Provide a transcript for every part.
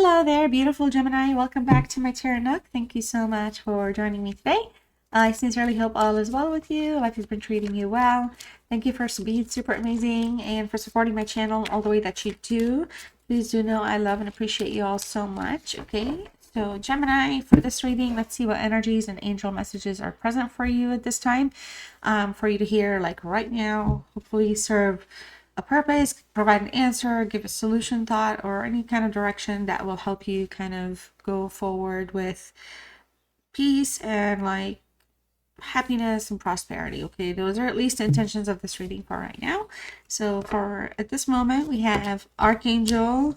Hello there, beautiful Gemini. Welcome back to my Tarot Nook. Thank you so much for joining me today. I sincerely hope all is well with you. Life has been treating you well. Thank you for being super amazing and for supporting my channel all the way that you do. Please do know I love and appreciate you all so much. Okay, so Gemini, for this reading, let's see what energies and angel messages are present for you at this time. For you to hear like right now, hopefully serve a purpose, provide an answer, give a solution thought, or any kind of direction that will help you kind of go forward with peace and like happiness and prosperity. Okay, those are at least the intentions of this reading for right now. So for at this moment, we have Archangel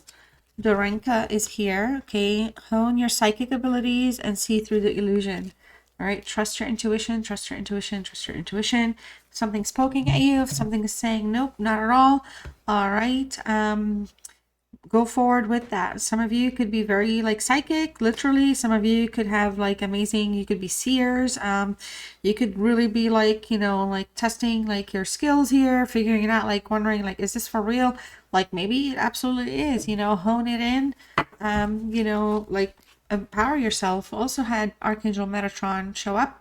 Dorenka is here. Okay, hone your psychic abilities and see through the illusion. All right, trust your intuition, trust your intuition, trust your intuition. If something's poking at you, if something is saying nope, not at all right, go forward with that. Some of you could be very like psychic, literally. Some of you could have like amazing, you could be seers. You could really be like, you know, like testing like your skills here, figuring it out, like wondering like, is this for real? Like maybe it absolutely is, you know, hone it in, you know, like empower yourself. Also had Archangel Metatron show up.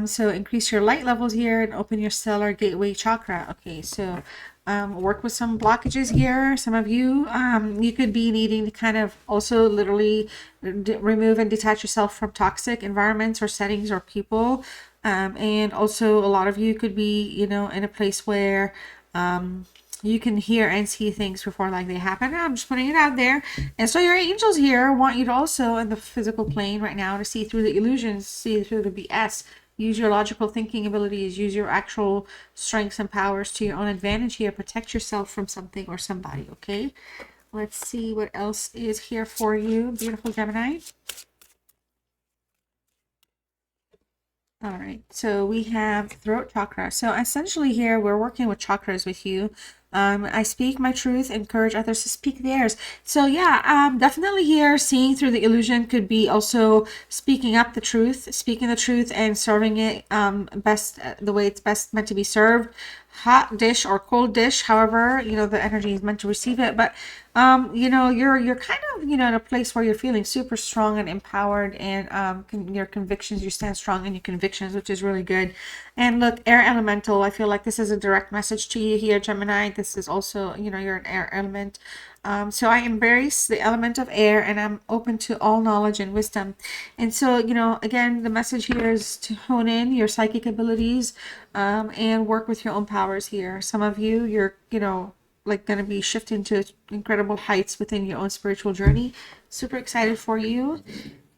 So increase your light levels here and open your stellar gateway chakra. Okay, so work with some blockages here. Some of you, you could be needing to kind of also literally remove and detach yourself from toxic environments or settings or people. And also a lot of you could be, you know, in a place where you can hear and see things before like they happen. I'm just putting it out there. And so your angels here want you to also in the physical plane right now to see through the illusions, see through the BS. Use your logical thinking abilities, use your actual strengths and powers to your own advantage here. Protect yourself from something or somebody, okay? Let's see what else is here for you, beautiful Gemini. All right, so we have throat chakra. So essentially here, we're working with chakras with you. I speak my truth, encourage others to speak theirs. So yeah, definitely here, seeing through the illusion could be also speaking up the truth, speaking the truth and serving it best, the way it's best meant to be served. Hot dish or cold dish, however, you know, the energy is meant to receive it. But you know, you're kind of, you know, in a place where you're feeling super strong and empowered, and your convictions, you stand strong in your convictions, which is really good. And look, air elemental, I feel like this is a direct message to you here, Gemini. This is also, you know, you're an air element. So I embrace the element of air and I'm open to all knowledge and wisdom. And so, you know, again, the message here is to hone in your psychic abilities and work with your own powers here. Some of you, you're, you know, like going to be shifting to incredible heights within your own spiritual journey. Super excited for you.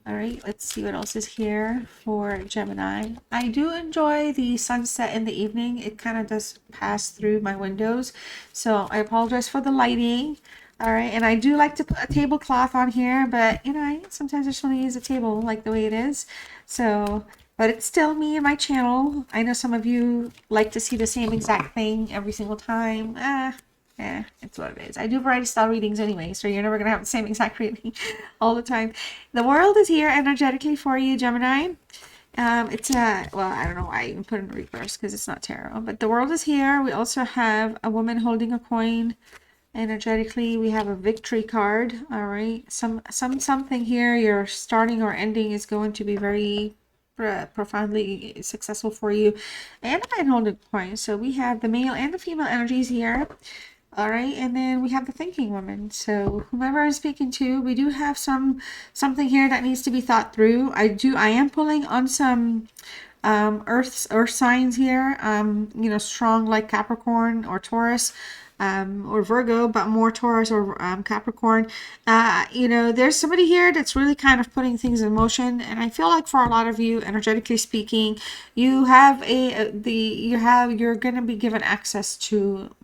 All right, let's see what else is here for Gemini. I do enjoy the sunset in the evening. It kind of does pass through my windows, so I apologize for the lighting. All right, and I do like to put a tablecloth on here, but you know, I sometimes just want to use a table like the way it is. So, but it's still me and my channel. I know some of you like to see the same exact thing every single time. Yeah, it's what it is. I do variety style readings anyway, so you're never going to have the same exact reading all the time. The world is here energetically for you, Gemini. It's a, well, I don't know why I even put it in reverse because it's not tarot, but the world is here. We also have a woman holding a coin energetically. We have a victory card. All right. Something here, your starting or ending is going to be very profoundly successful for you. And a man holding a coin. So we have the male and the female energies here. All right, and then we have the thinking woman. So whomever I'm speaking to, we do have something here that needs to be thought through. I am pulling on some earth signs here. You know, strong like Capricorn or Taurus. Or Virgo, but more Taurus or Capricorn. You know, there's somebody here that's really kind of putting things in motion, and I feel like for a lot of you, energetically speaking, you have you're going to be given access to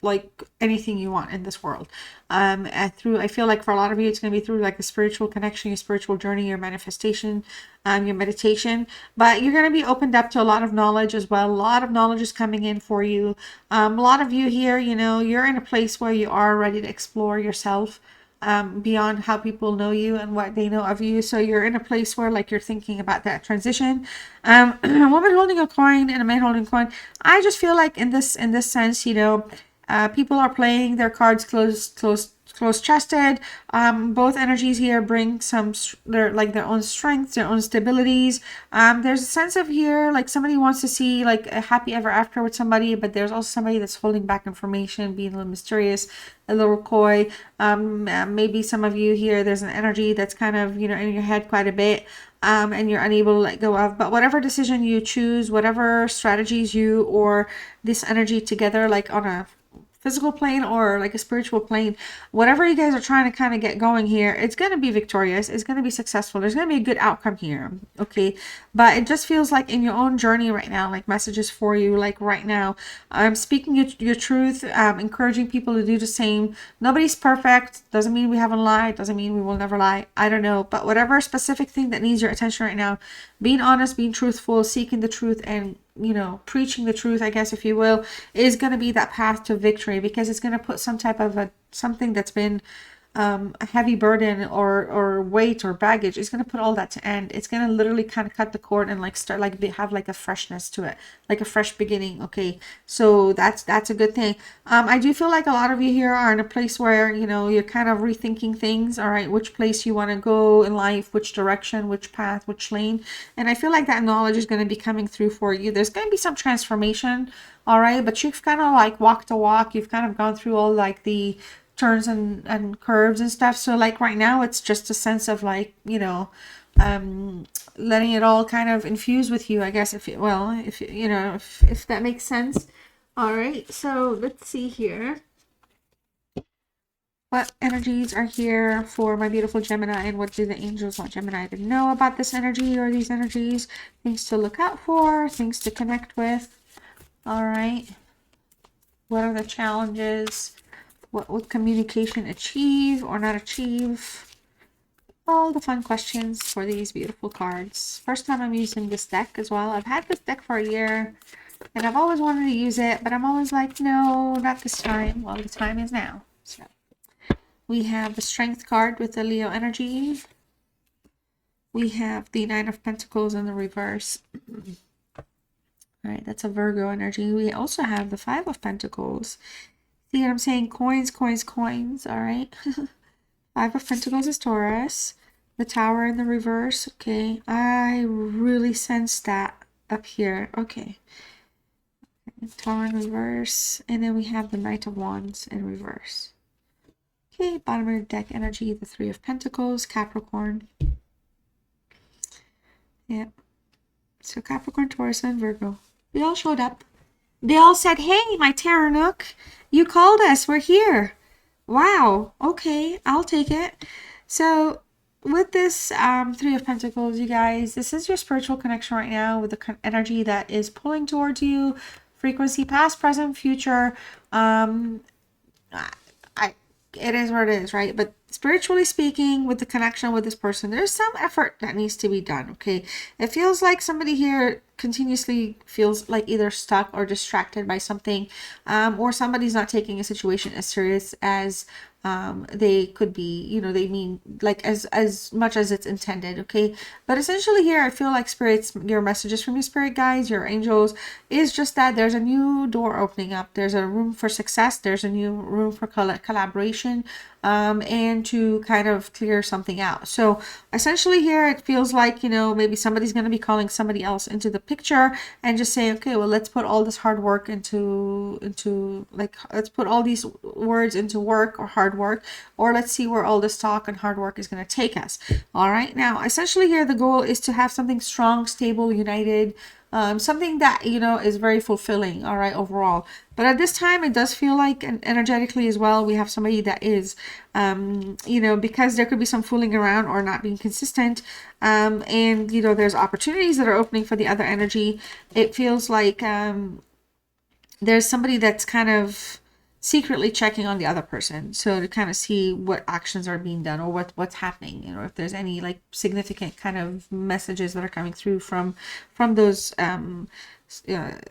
like anything you want in this world. I feel like for a lot of you, it's going to be through like a spiritual connection, your spiritual journey, your manifestation, your meditation, but you're going to be opened up to a lot of knowledge as well. A lot of knowledge is coming in for you. A lot of you here, you know, you're in a place where you are ready to explore yourself beyond how people know you and what they know of you. So you're in a place where like you're thinking about that transition. A woman holding a coin and a man holding a coin. I just feel like in this sense, you know, people are playing their cards close close-chested. Both energies here bring some their own strengths, their own stabilities. There's a sense of here like somebody wants to see like a happy ever after with somebody, but there's also somebody that's holding back information, being a little mysterious, a little coy. Maybe some of you here, there's an energy that's kind of, you know, in your head quite a bit, and you're unable to let go of. But whatever decision you choose, whatever strategies you or this energy together, like on a physical plane or like a spiritual plane, whatever you guys are trying to kind of get going here, it's going to be victorious, it's going to be successful, there's going to be a good outcome here. Okay, but it just feels like in your own journey right now, like messages for you, like right now, I'm speaking your truth, encouraging people to do the same. Nobody's perfect, doesn't mean we haven't lied, doesn't mean we will never lie, I don't know, but whatever specific thing that needs your attention right now, being honest, being truthful, seeking the truth, and, you know, preaching the truth, I guess, if you will, is going to be that path to victory, because it's going to put some type of something that's been a heavy burden or weight or baggage. It's going to put all that to end. It's going to literally kind of cut the cord and like start like have like a freshness to it, like a fresh beginning. Okay, so that's a good thing. I do feel like a lot of you here are in a place where, you know, you're kind of rethinking things. All right, which place you want to go in life, which direction, which path, which lane. And I feel like that knowledge is going to be coming through for you. There's going to be some transformation. All right, but you've kind of like walked the walk. You've kind of gone through all like the turns and curves and stuff. So like right now it's just a sense of like, you know, letting it all kind of infuse with you, I guess, if you, well, if you know, if that makes sense. All right, so let's see here. What energies are here for my beautiful Gemini, and what do the angels want Gemini to know about this energy or these energies? Things to look out for, things to connect with. All right, what are the challenges? What would communication achieve or not achieve? All the fun questions for these beautiful cards. First time I'm using this deck as well. I've had this deck for a year and I've always wanted to use it, but I'm always like, no, not this time. Well, the time is now. So we have the Strength card with the Leo energy. We have the Nine of Pentacles in the reverse. All right, that's a Virgo energy. We also have the Five of Pentacles. See what I'm saying? Coins, coins, coins. All right. Five of Pentacles is Taurus. The Tower in the reverse. Okay. I really sense that up here. Okay. Tower in reverse. And then we have the Knight of Wands in reverse. Okay. Bottom of the deck energy. The Three of Pentacles. Capricorn. Yeah. So Capricorn, Taurus, and Virgo. We all showed up. They all said, hey, my Tarot Nook, you called us. We're here. Wow. Okay, I'll take it. So with this Three of Pentacles, you guys, this is your spiritual connection right now with the energy that is pulling towards you. Frequency, past, present, future. It is what it is, right? But spiritually speaking, with the connection with this person, there's some effort that needs to be done. Okay, it feels like somebody here continuously feels like either stuck or distracted by something, or somebody's not taking a situation as serious as they could be, you know, they mean like as much as it's intended. Okay, but essentially here I feel like spirits, your messages from your spirit guides, your angels, is just that there's a new door opening up, there's a room for success, there's a new room for collaboration, and to kind of clear something out. So essentially here it feels like, you know, maybe somebody's going to be calling somebody else into the picture and just say, okay, well, let's put all this hard work into like, let's put all these words into work or hard work, or let's see where all this talk and hard work is going to take us. All right, now essentially here the goal is to have something strong, stable, united, something that, you know, is very fulfilling. All right, overall. But at this time it does feel like, and energetically as well, we have somebody that is you know, because there could be some fooling around or not being consistent, and you know, there's opportunities that are opening for the other energy. It feels like there's somebody that's kind of secretly checking on the other person, so to kind of see what actions are being done or what's happening, you know, if there's any like significant kind of messages that are coming through from those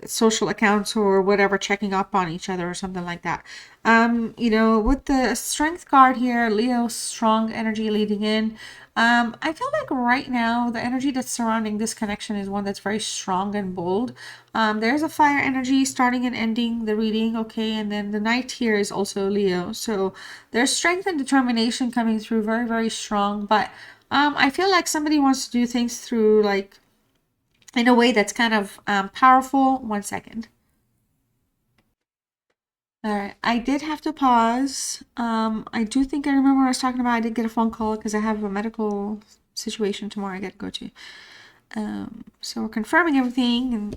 social accounts or whatever, checking up on each other or something like that. You know, with the strength card here, Leo, strong energy leading in. I feel like right now the energy that's surrounding this connection is one that's very strong and bold. There's a fire energy starting and ending the reading, okay, and then the knight here is also Leo. So there's strength and determination coming through, very, very strong. But I feel like somebody wants to do things through like in a way that's kind of powerful. 1 second. All right, I did have to pause. I do think I remember what I was talking about. I did get a phone call because I have a medical situation tomorrow I got to go to. So we're confirming everything, and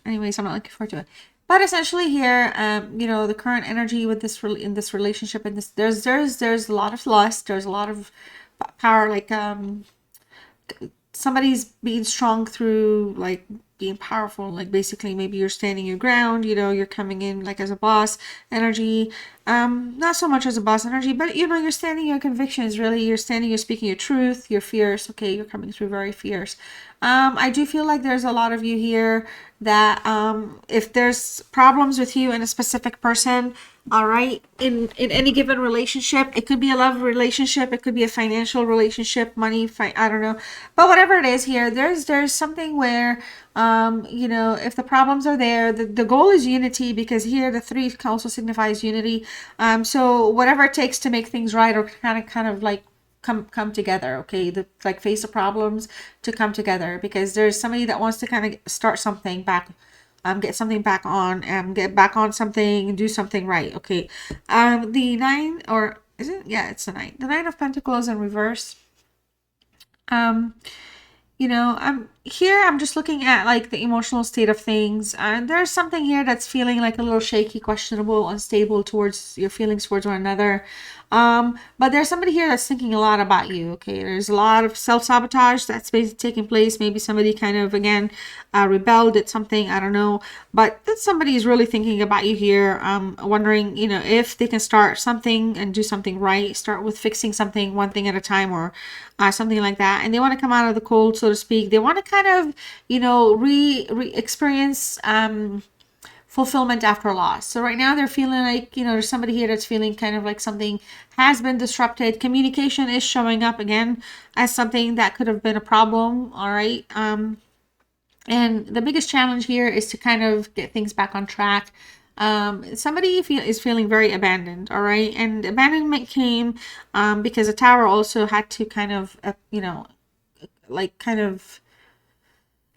anyways, I'm not looking forward to it. But essentially here, you know, the current energy with this in this relationship, and this there's a lot of lust. There's a lot of power, like somebody's being strong through like being powerful, like basically maybe you're standing your ground, you know, you're coming in like as a boss energy, not so much as a boss energy, but you know, you're standing your convictions, really, you're standing, you're speaking your truth, you're fierce, okay, you're coming through very fierce. I do feel like there's a lot of you here that if there's problems with you and a specific person, all right, in any given relationship, it could be a love relationship, it could be a financial relationship, money, I don't know, but whatever it is here, there's something where you know, if the problems are there, the goal is unity, because here the 3 also signifies unity. So whatever it takes to make things right, or kind of like come together, okay, the like face the problems to come together, because there's somebody that wants to kind of start something back, get something back on, get back on something and do something right, okay. The 9, or is it, yeah, it's the 9, the 9 of Pentacles in reverse. You know, I'm just looking at like the emotional state of things, and there's something here that's feeling like a little shaky, questionable, unstable towards your feelings towards one another. But there's somebody here that's thinking a lot about you, okay. There's a lot of self-sabotage that's taking place. Maybe somebody kind of again rebelled at something, I don't know, but that somebody is really thinking about you here, wondering, you know, if they can start something and do something right, start with fixing something one thing at a time, or something like that, and they want to come out of the cold, so to speak. They want to kind of, you know, experience fulfillment after loss. So right now they're feeling like, you know, there's somebody here that's feeling kind of like something has been disrupted. Communication is showing up again as something that could have been a problem, all right. And the biggest challenge here is to kind of get things back on track. Somebody is feeling very abandoned, all right, and abandonment came because the Tower also had to kind of you know, like kind of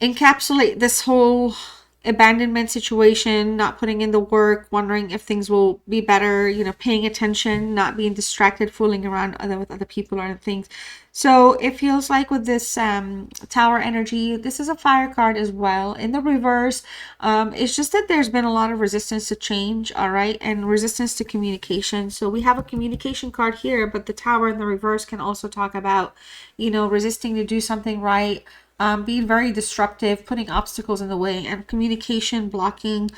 encapsulate this whole abandonment situation, not putting in the work, wondering if things will be better, you know, paying attention, not being distracted, fooling around with other people or things. So it feels like with this Tower energy, this is a fire card as well in the reverse. It's just that there's been a lot of resistance to change, all right, and resistance to communication. So we have a communication card here, but the Tower in the reverse can also talk about, you know, resisting to do something right, being very disruptive, putting obstacles in the way, and communication blocking,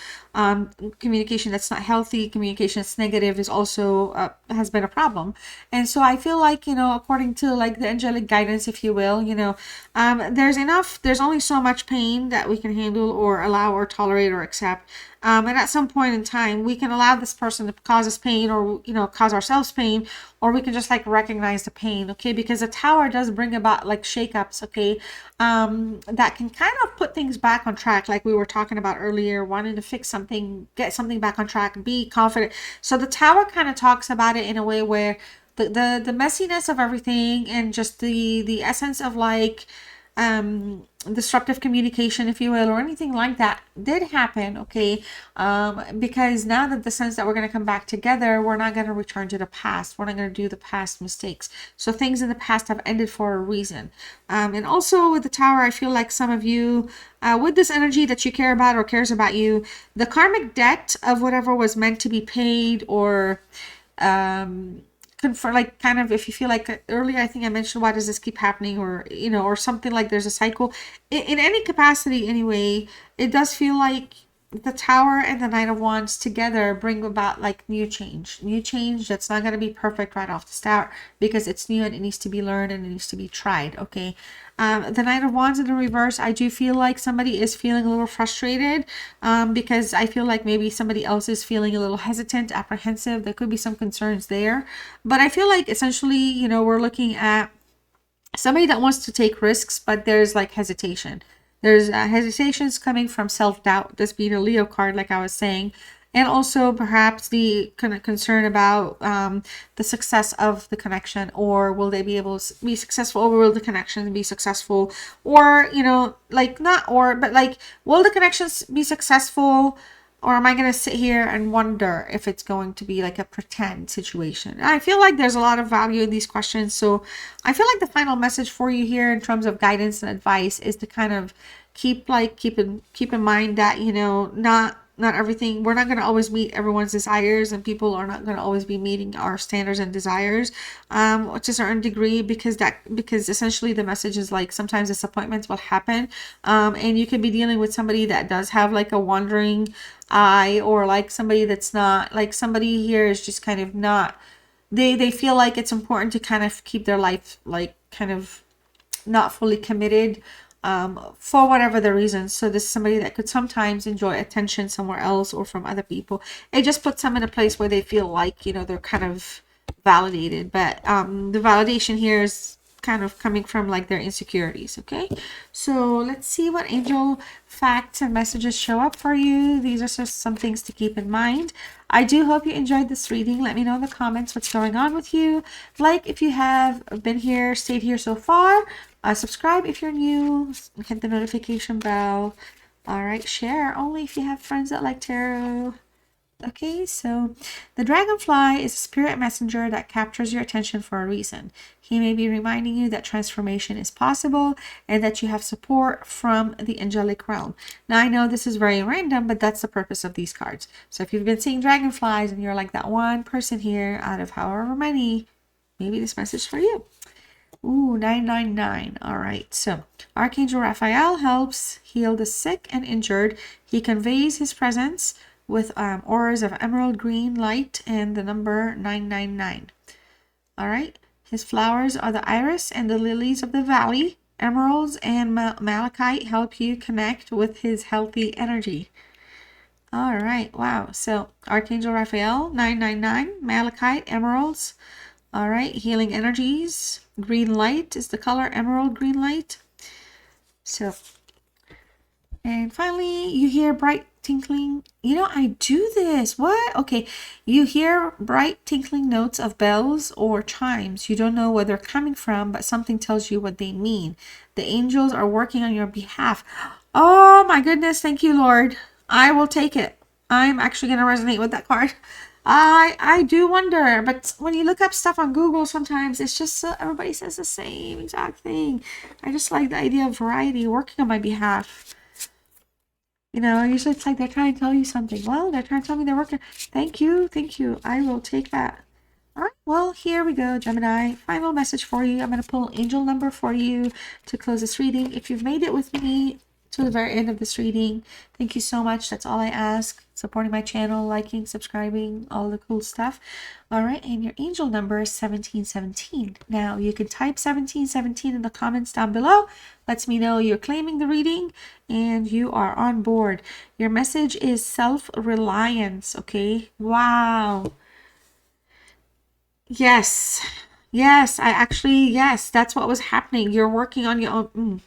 communication that's not healthy, communication that's negative is also has been a problem. And so I feel like, you know, according to like the angelic guidance, if you will, you know, there's only so much pain that we can handle or allow or tolerate or accept. And at some point in time, we can allow this person to cause us pain, or, you know, cause ourselves pain, or we can just like recognize the pain, okay? Because the Tower does bring about like shakeups, okay? That can kind of put things back on track, like we were talking about earlier, wanting to fix something, get something back on track, be confident. So the Tower kind of talks about it in a way where the messiness of everything, and just the essence of like disruptive communication, if you will, or anything like that did happen, okay. Because now that the sense that we're going to come back together, we're not going to return to the past, we're not going to do the past mistakes. So things in the past have ended for a reason. And also with the Tower, I feel like some of you with this energy that you care about or cares about you, the karmic debt of whatever was meant to be paid, or for like kind of, if you feel like earlier I think I mentioned, why does this keep happening, or, you know, or something like there's a cycle in any capacity anyway, it does feel like the Tower and the Knight of Wands together bring about like new change that's not going to be perfect right off the start, because it's new and it needs to be learned and it needs to be tried. Okay. The Knight of Wands in the reverse, I do feel like somebody is feeling a little frustrated, because I feel like maybe somebody else is feeling a little hesitant, apprehensive. There could be some concerns there, but I feel like essentially, you know, we're looking at somebody that wants to take risks, but there's like hesitation. There's hesitations coming from self-doubt, this being a Leo card, like I was saying, and also perhaps the kind of concern about the success of the connection, or will they be able to be successful, or will the connection be successful, or, you know, like not or, but like, will the connections be successful, or am I going to sit here and wonder if it's going to be like a pretend situation? I feel like there's a lot of value in these questions. So I feel like the final message for you here in terms of guidance and advice is to kind of keep in mind that, you know, not everything, we're not going to always meet everyone's desires, and people are not going to always be meeting our standards and desires to a certain degree, because essentially the message is like sometimes disappointments will happen, and you can be dealing with somebody that does have like a wandering eye, or like somebody that's not, like somebody here is just kind of not, they feel like it's important to kind of keep their life like kind of not fully committed, for whatever the reason. So this is somebody that could sometimes enjoy attention somewhere else or from other people. It just puts them in a place where they feel like, you know, they're kind of validated, but the validation here is kind of coming from like their insecurities. Okay, so let's see what angel facts and messages show up for you. These are just some things to keep in mind. I do hope you enjoyed this reading. Let me know in the comments what's going on with you. Like if you have been here, stayed here so far. Subscribe if you're new. Hit the notification bell. All right, share only if you have friends that like tarot. Okay, so the dragonfly is a spirit messenger that captures your attention for a reason. He may be reminding you that transformation is possible and that you have support from the angelic realm. Now, I know this is very random, but that's the purpose of these cards. So if you've been seeing dragonflies and you're like that one person here out of however many, maybe this message is for you. Ooh, 999. All right. So Archangel Raphael helps heal the sick and injured. He conveys his presence with auras of emerald green light and the number 999. All right. His flowers are the iris and the lilies of the valley. Emeralds and malachite help you connect with his healthy energy. All right. Wow. So Archangel Raphael, 999, malachite, emeralds. All right. Healing energies. Green light is the color, emerald green light. So, and finally, you hear bright tinkling. You know, I do this. What? Okay. You hear bright tinkling notes of bells or chimes. You don't know where they're coming from, but something tells you what they mean. The angels are working on your behalf. Oh my goodness. Thank you, Lord. I will take it. I'm actually going to resonate with that card. I do wonder, but when you look up stuff on Google, sometimes it's just everybody says the same exact thing. I just like the idea of variety working on my behalf. You know, usually it's like they're trying to tell you something. Well, they're trying to tell me they're working. Thank you. Thank you. I will take that. All right. Well, here we go, Gemini. Final message for you. I'm going to pull angel number for you to close this reading. If you've made it with me to the very end of this reading, thank you so much. That's all I ask. Supporting my channel, liking, subscribing, all the cool stuff. All right, and your angel number is 1717. Now you can type 1717 in the comments down below. Lets me know you're claiming the reading and you are on board. Your message is self-reliance. Okay, wow. Yes, yes, that's what was happening. You're working on your own.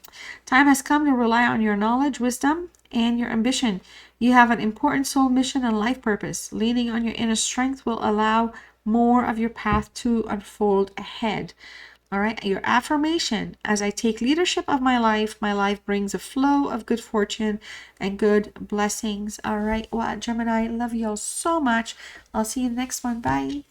Time has come to rely on your knowledge, wisdom, and your ambition. You have an important soul mission and life purpose. Leaning on your inner strength will allow more of your path to unfold ahead. All right, your affirmation: as I take leadership of my life brings a flow of good fortune and good blessings. All right, well, Gemini, love you all so much. I'll see you in the next one. Bye.